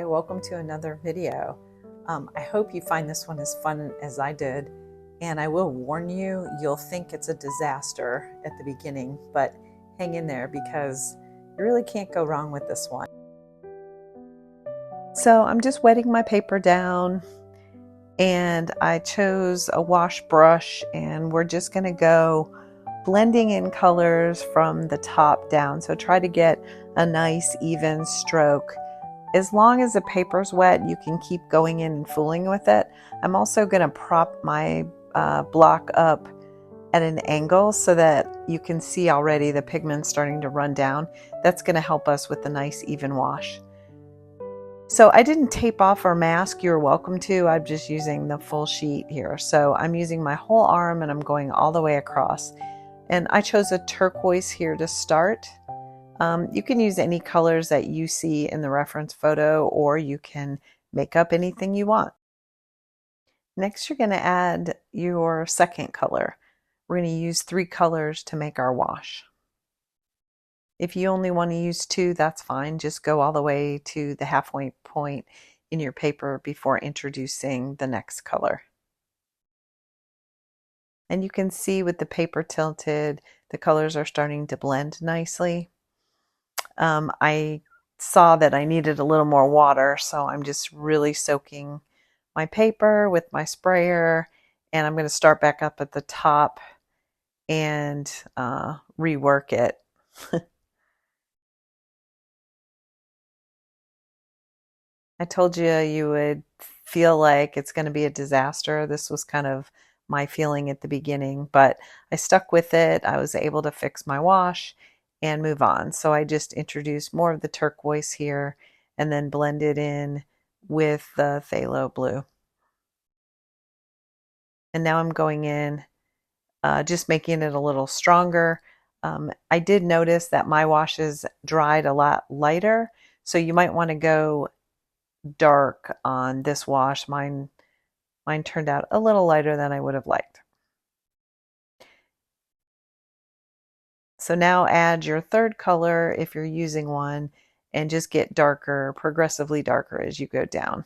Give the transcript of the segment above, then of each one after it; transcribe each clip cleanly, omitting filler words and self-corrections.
welcome to another video. I hope you find this one as fun as I did, and I will warn you, you'll think it's a disaster at the beginning, but hang in there because you really can't go wrong with this one. So I'm just wetting my paper down, and I chose a wash brush, and we're just going to go blending in colors from the top down. So try to get a nice even stroke. As long as the paper's wet, you can keep going in and fooling with it. I'm also going to prop my block up at an angle so that you can see already the pigment starting to run down. That's going to help us with the nice even wash. So I didn't tape off or mask. You're welcome to. I'm just using the full sheet here. So I'm using my whole arm and I'm going all the way across. And I chose a turquoise here to start. You can use any colors that you see in the reference photo, or you can make up anything you want. Next, you're going to add your second color. We're going to use 3 colors to make our wash. If you only want to use 2, that's fine. Just go all the way to the halfway point in your paper before introducing the next color. And you can see with the paper tilted, the colors are starting to blend nicely. I saw that I needed a little more water, so I'm just really soaking my paper with my sprayer, and I'm going to start back up at the top and rework it. I told you would feel like it's going to be a disaster. This was kind of my feeling at the beginning, but I stuck with it. I was able to fix my wash and move on. So I just introduced more of the turquoise here and then blended in with the phthalo blue. And now I'm going in, just making it a little stronger. I did notice that my washes dried a lot lighter, so you might want to go dark on this wash. Mine turned out a little lighter than I would have liked. So now add your third color if you're using one, and just get darker, progressively darker as you go down.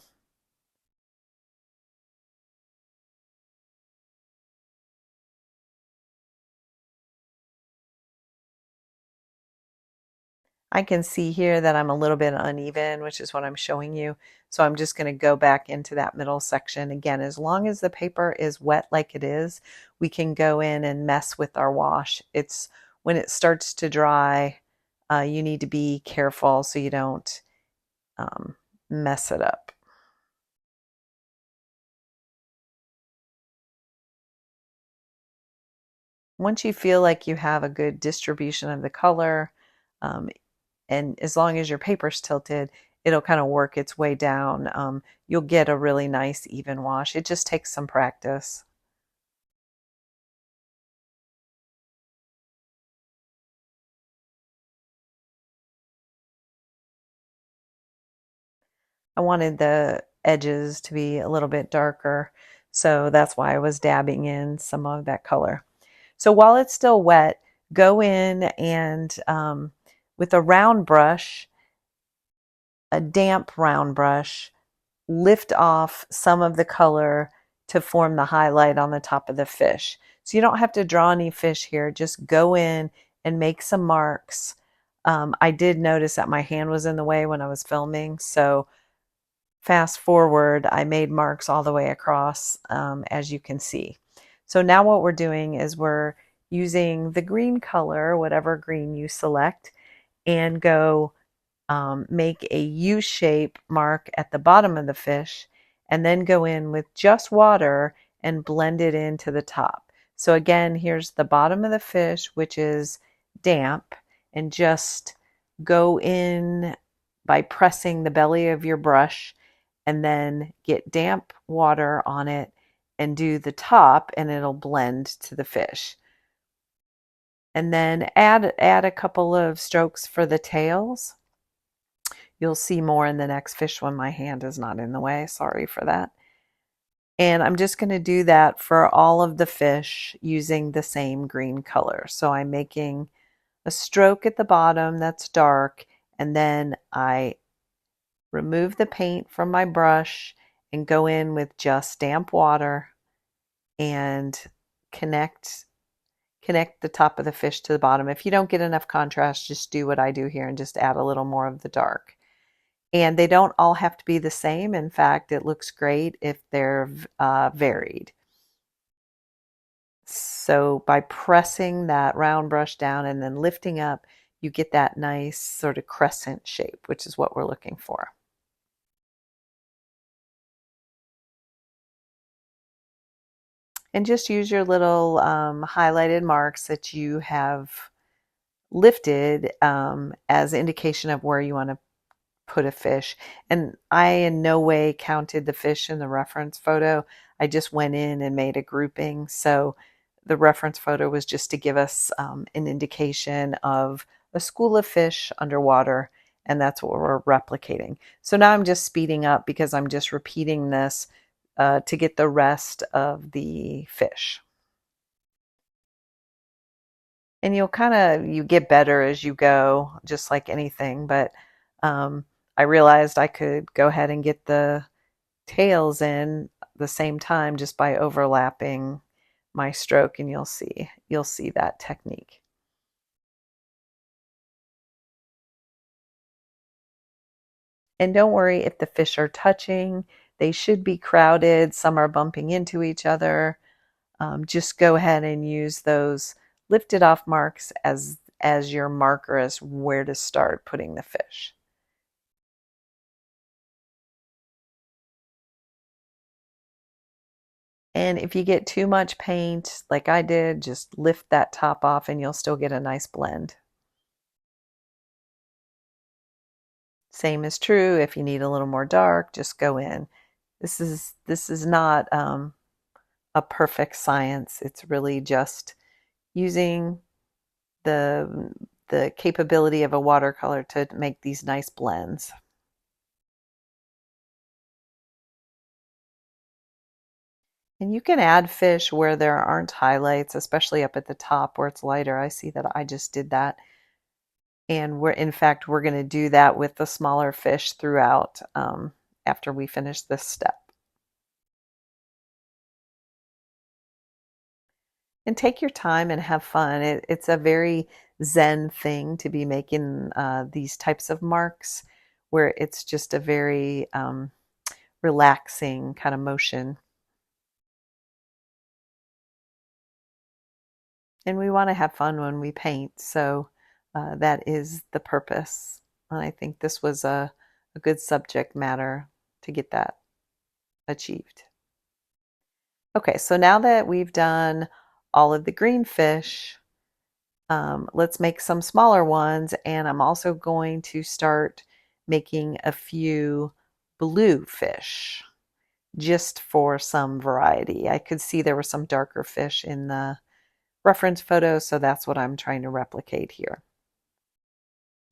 I can see here that I'm a little bit uneven, which is what I'm showing you. So I'm just going to go back into that middle section. Again, as long as the paper is wet like it is, we can go in and mess with our wash. It's when it starts to dry, you need to be careful so you don't mess it up. Once you feel like you have a good distribution of the color, and as long as your paper's tilted, it'll kind of work its way down. You'll get a really nice even wash. It just takes some practice. I wanted the edges to be a little bit darker, so that's why I was dabbing in some of that color. So while it's still wet, go in and with a round brush, a damp round brush, lift off some of the color to form the highlight on the top of the fish. So you don't have to draw any fish here. Just go in and make some marks. I did notice that my hand was in the way when I was filming, so fast forward, I made marks all the way across, as you can see. So now what we're doing is we're using the green color, whatever green you select, and go make a U-shape mark at the bottom of the fish, and then go in with just water and blend it into the top. So again, here's the bottom of the fish, which is damp, and just go in by pressing the belly of your brush and then get damp water on it and do the top, and it'll blend to the fish. And then add a couple of strokes for the tails. You'll see more in the next fish when my hand is not in the way. Sorry for that. And I'm just going to do that for all of the fish using the same green color. So I'm making a stroke at the bottom that's dark, and then I remove the paint from my brush and go in with just damp water and connect the top of the fish to the bottom. If you don't get enough contrast, just do what I do here and just add a little more of the dark. And they don't all have to be the same. In fact, it looks great if they're varied. So by pressing that round brush down and then lifting up, you get that nice sort of crescent shape, which is what we're looking for. And just use your little highlighted marks that you have lifted as indication of where you want to put a fish. And I in no way counted the fish in the reference photo. I just went in and made a grouping. So the reference photo was just to give us an indication of a school of fish underwater, and that's what we're replicating. So now I'm just speeding up because I'm just repeating this to get the rest of the fish. And you get better as you go, just like anything. But I realized I could go ahead and get the tails in the same time just by overlapping my stroke, and you'll see that technique. And don't worry if the fish are touching. They should be crowded. Some are bumping into each other. Just go ahead and use those lifted off marks as your marker as where to start putting the fish. And if you get too much paint, like I did, just lift that top off and you'll still get a nice blend. Same is true if you need a little more dark, just go in. This is not a perfect science. It's really just using the capability of a watercolor to make these nice blends. And you can add fish where there aren't highlights, especially up at the top where it's lighter. I see that I just did that. And in fact, we're going to do that with the smaller fish throughout after we finish this step. And take your time and have fun. It's a very zen thing to be making these types of marks where it's just a very relaxing kind of motion. And we want to have fun when we paint, so that is the purpose. And I think this was a good subject matter to get that achieved. Okay, so now that we've done all of the green fish, let's make some smaller ones, and I'm also going to start making a few blue fish just for some variety. I could see there were some darker fish in the reference photo, so that's what I'm trying to replicate here.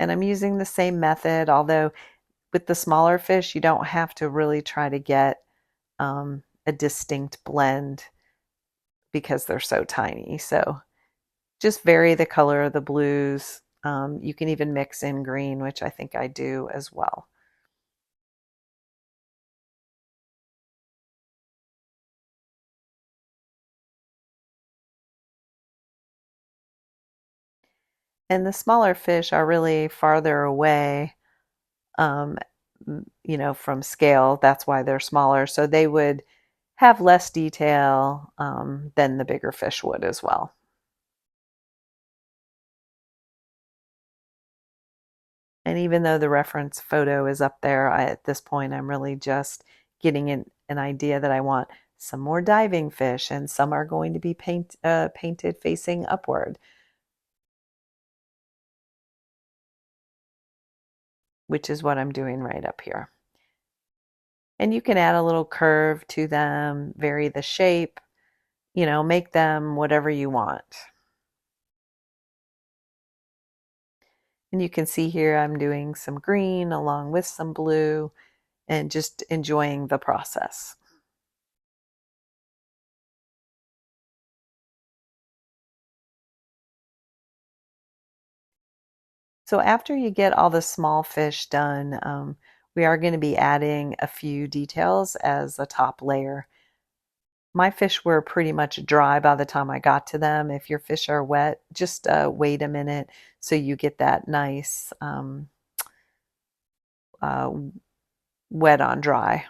And I'm using the same method, although with the smaller fish, you don't have to really try to get a distinct blend because they're so tiny. So just vary the color of the blues. You can even mix in green, which I think I do as well. And the smaller fish are really farther away, um, from scale. That's why they're smaller. So they would have less detail than the bigger fish would as well. And even though the reference photo is up there, at this point, I'm really just getting an idea that I want some more diving fish, and some are going to be painted facing upward, which is what I'm doing right up here. And you can add a little curve to them, vary the shape, make them whatever you want. And you can see here I'm doing some green along with some blue and just enjoying the process. So after you get all the small fish done, we are going to be adding a few details as a top layer. My fish were pretty much dry by the time I got to them. If your fish are wet, just wait a minute so you get that nice uh, wet on dry.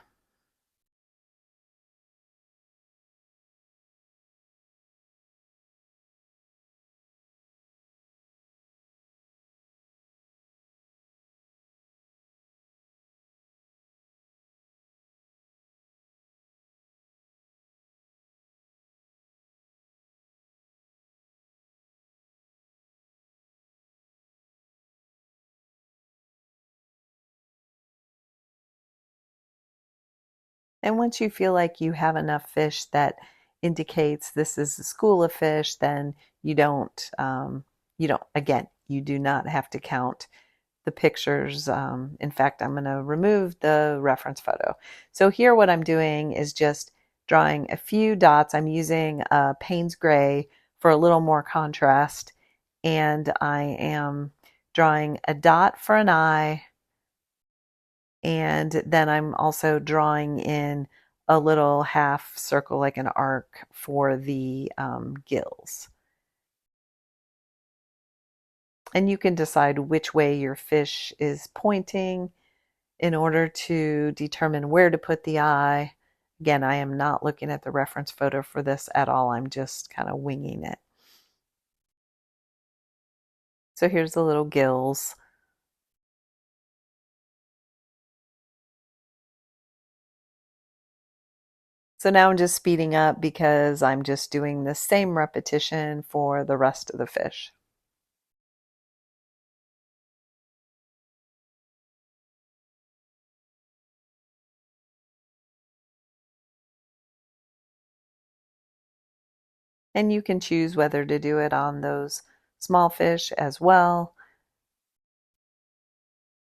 And once you feel like you have enough fish that indicates this is a school of fish, then you don't, again, you do not have to count the pictures. In fact, I'm going to remove the reference photo. So here what I'm doing is just drawing a few dots. I'm using Payne's gray for a little more contrast, and I am drawing a dot for an eye, and then I'm also drawing in a little half circle, like an arc, for the gills. And you can decide which way your fish is pointing in order to determine where to put the eye. Again, I am not looking at the reference photo for this at all. I'm just kind of winging it. So here's the little gills. So now I'm just speeding up because I'm just doing the same repetition for the rest of the fish. And you can choose whether to do it on those small fish as well.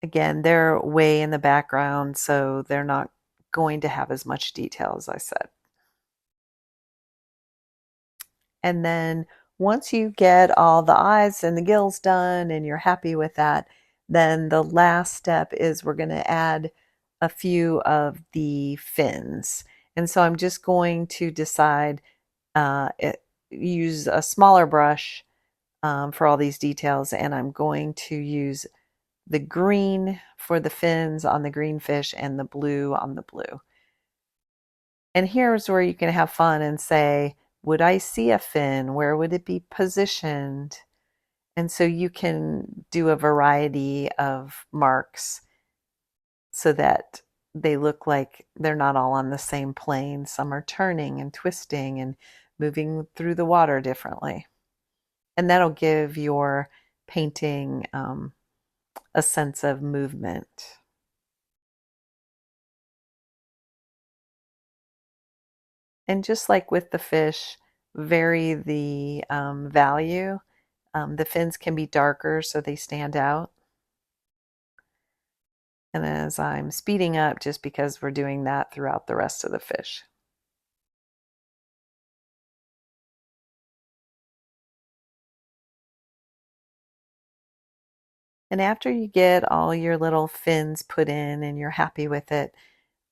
Again, they're way in the background, so they're not going to have as much detail as I said. And then once you get all the eyes and the gills done and you're happy with that, then the last step is we're going to add a few of the fins. And so I'm just going to decide, use a smaller brush for all these details, and I'm going to use the green for the fins on the green fish and the blue on the blue. And here's where you can have fun and say, would I see a fin? Where would it be positioned? And so you can do a variety of marks so that they look like they're not all on the same plane. Some are turning and twisting and moving through the water differently. And that'll give your painting a sense of movement. And just like with the fish, vary the value. The fins can be darker so they stand out. And as I'm speeding up, just because we're doing that throughout the rest of the fish. And after you get all your little fins put in and you're happy with it,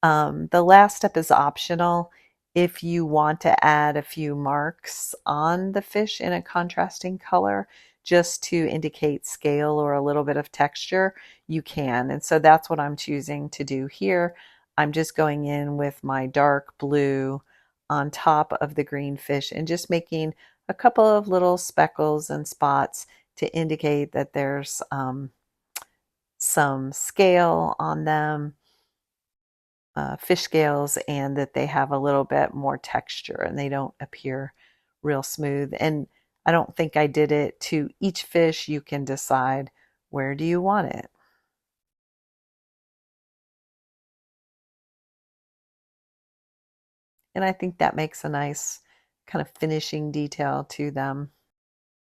the last step is optional. If you want to add a few marks on the fish in a contrasting color, just to indicate scale or a little bit of texture, you can. And so that's what I'm choosing to do here. I'm just going in with my dark blue on top of the green fish and just making a couple of little speckles and spots to indicate that there's some scale on them, fish scales, and that they have a little bit more texture and they don't appear real smooth. And I don't think I did it to each fish. You can decide where do you want it. And I think that makes a nice kind of finishing detail to them.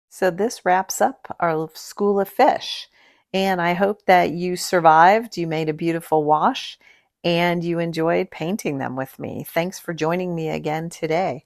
So this wraps up our School of Fish. And I hope that you survived, you made a beautiful wash, and you enjoyed painting them with me. Thanks for joining me again today.